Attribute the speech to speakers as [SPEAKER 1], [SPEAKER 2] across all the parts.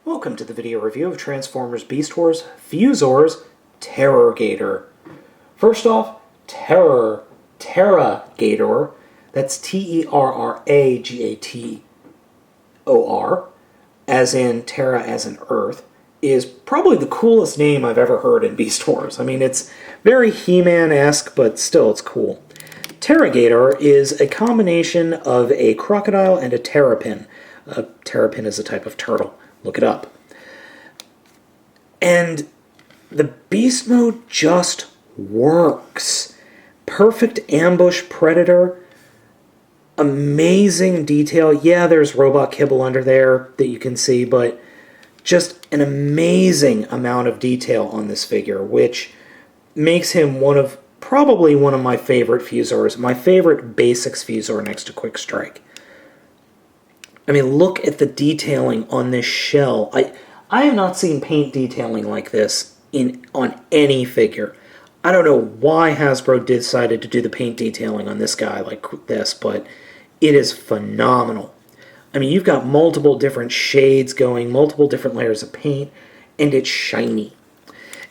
[SPEAKER 1] Welcome to the video review of Transformers Beast Wars Fuzors Terragator. First off, Terragator, that's T-E-R-R-A-G-A-T-O-R, as in Terra as in Earth, is probably the coolest name I've ever heard in Beast Wars. I mean, it's very He-Man-esque, but still, it's cool. Terragator is a combination of a crocodile and a terrapin. A terrapin is a type of turtle. Look it up. And the beast mode just works. Perfect ambush predator. Amazing detail. Yeah, there's robot kibble under there that you can see, but just an amazing amount of detail on this figure, which makes him probably one of my favorite Fuzors, my favorite basics Fuzor next to Quick Strike. I mean, look at the detailing on this shell. I have not seen paint detailing like this on any figure. I don't know why Hasbro decided to do the paint detailing on this guy like this, but it is phenomenal. I mean, you've got multiple different shades going, multiple different layers of paint, and it's shiny.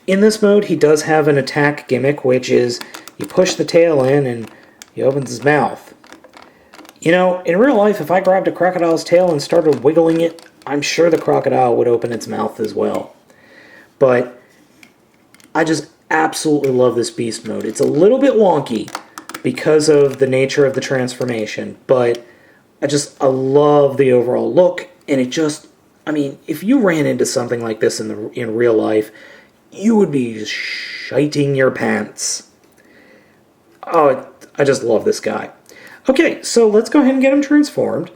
[SPEAKER 1] In this mode, he does have an attack gimmick, which is you push the tail in and he opens his mouth. You know, in real life, if I grabbed a crocodile's tail and started wiggling it, I'm sure the crocodile would open its mouth as well. But I just absolutely love this beast mode. It's a little bit wonky because of the nature of the transformation, but I love the overall look, and it just, I mean, if you ran into something like this in real life, you would be just shiting your pants. Oh, I just love this guy. Okay, so let's go ahead and get him transformed.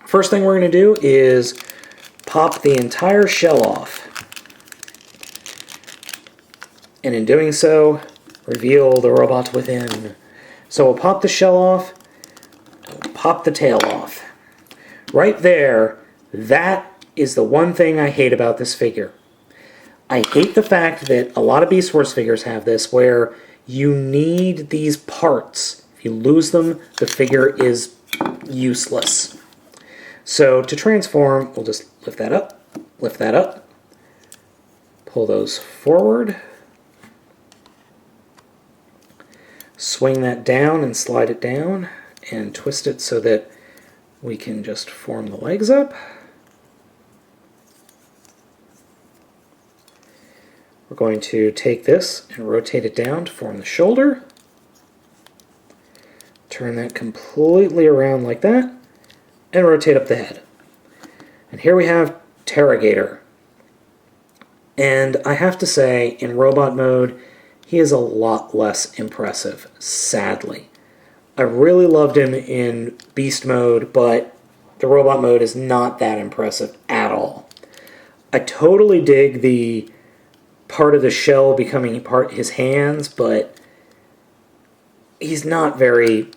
[SPEAKER 1] First thing we're going to do is pop the entire shell off. And in doing so, reveal the robot within. So we'll pop the shell off, and we'll pop the tail off. Right there, that is the one thing I hate about this figure. I hate the fact that a lot of Beast Wars figures have this, where you need these parts. If you lose them, the figure is useless. So to transform, we'll just lift that up, pull those forward, swing that down and slide it down, and twist it so that we can just form the legs up. We're going to take this and rotate it down to form the shoulder. Turn that completely around like that, and rotate up the head. And here we have Terragator. And I have to say, in robot mode, he is a lot less impressive, sadly. I really loved him in beast mode, but the robot mode is not that impressive at all. I totally dig the part of the shell becoming his hands, but he's not very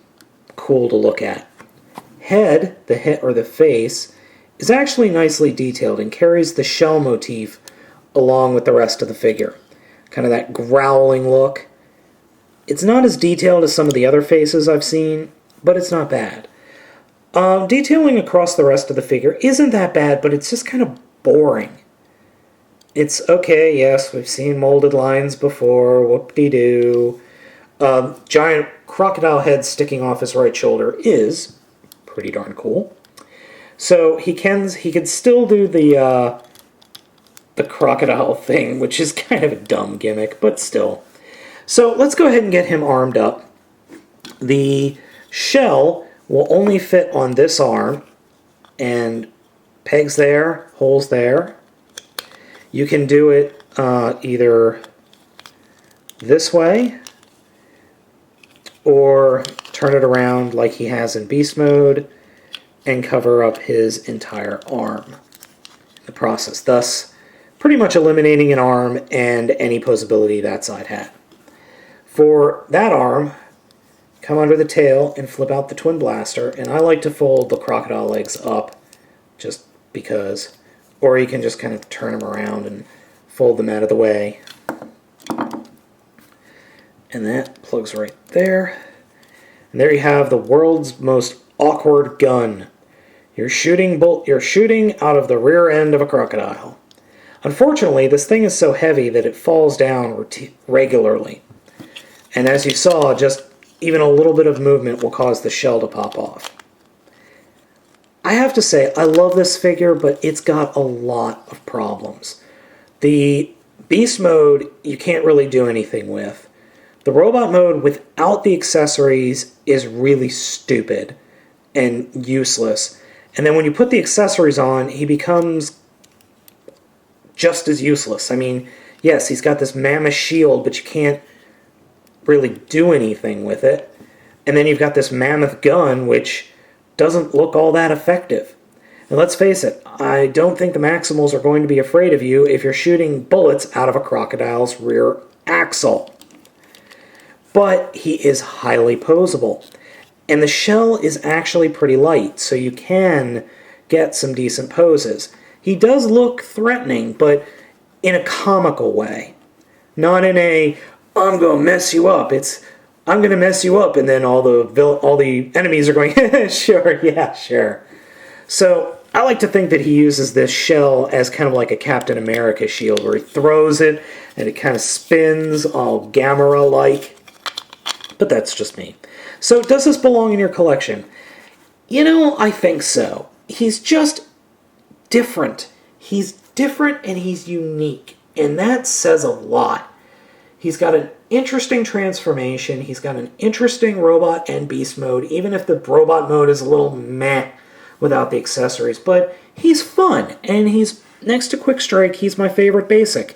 [SPEAKER 1] cool to look at. The head or the face, is actually nicely detailed and carries the shell motif along with the rest of the figure. Kind of that growling look. It's not as detailed as some of the other faces I've seen, but it's not bad. Detailing across the rest of the figure isn't that bad, but it's just kind of boring. It's okay, yes, we've seen molded lines before, whoop-de-doo. Giant crocodile head sticking off his right shoulder is pretty darn cool. So he can still do the crocodile thing, which is kind of a dumb gimmick, but still. So let's go ahead and get him armed up. The shell will only fit on this arm, and pegs there, holes there. You can do it either this way, or turn it around like he has in beast mode and cover up his entire arm in the process, thus pretty much eliminating an arm and any posability that side had. For that arm, come under the tail and flip out the twin blaster, and I like to fold the crocodile legs up just because, or you can just kind of turn them around and fold them out of the way. And that plugs right there. And there you have the world's most awkward gun. You're shooting out of the rear end of a crocodile. Unfortunately, this thing is so heavy that it falls down regularly. And as you saw, just even a little bit of movement will cause the shell to pop off. I have to say, I love this figure, but it's got a lot of problems. The beast mode, you can't really do anything with. The robot mode without the accessories is really stupid and useless. And then when you put the accessories on, he becomes just as useless. I mean, yes, he's got this mammoth shield, but you can't really do anything with it. And then you've got this mammoth gun, which doesn't look all that effective. And let's face it, I don't think the Maximals are going to be afraid of you if you're shooting bullets out of a crocodile's rear axle. But he is highly posable. And the shell is actually pretty light, so you can get some decent poses. He does look threatening, but in a comical way. Not in a, I'm going to mess you up. It's, I'm going to mess you up, and then all the enemies are going, sure, yeah, sure. So I like to think that he uses this shell as kind of like a Captain America shield, where he throws it, and it kind of spins all Gamera-like. But that's just me. So does this belong in your collection? You know, I think so. He's just different. He's different and he's unique. And that says a lot. He's got an interesting transformation. He's got an interesting robot and beast mode, even if the robot mode is a little meh without the accessories. But he's fun, and he's, next to Quick Strike, he's my favorite basic.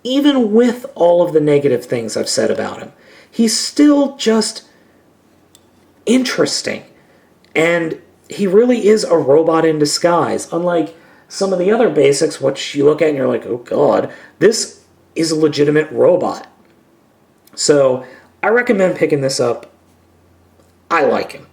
[SPEAKER 1] Even with all of the negative things I've said about him, he's still just interesting. And he really is a robot in disguise, unlike some of the other basics, which you look at and you're like, oh god, this is a legitimate robot. So I recommend picking this up. I like him.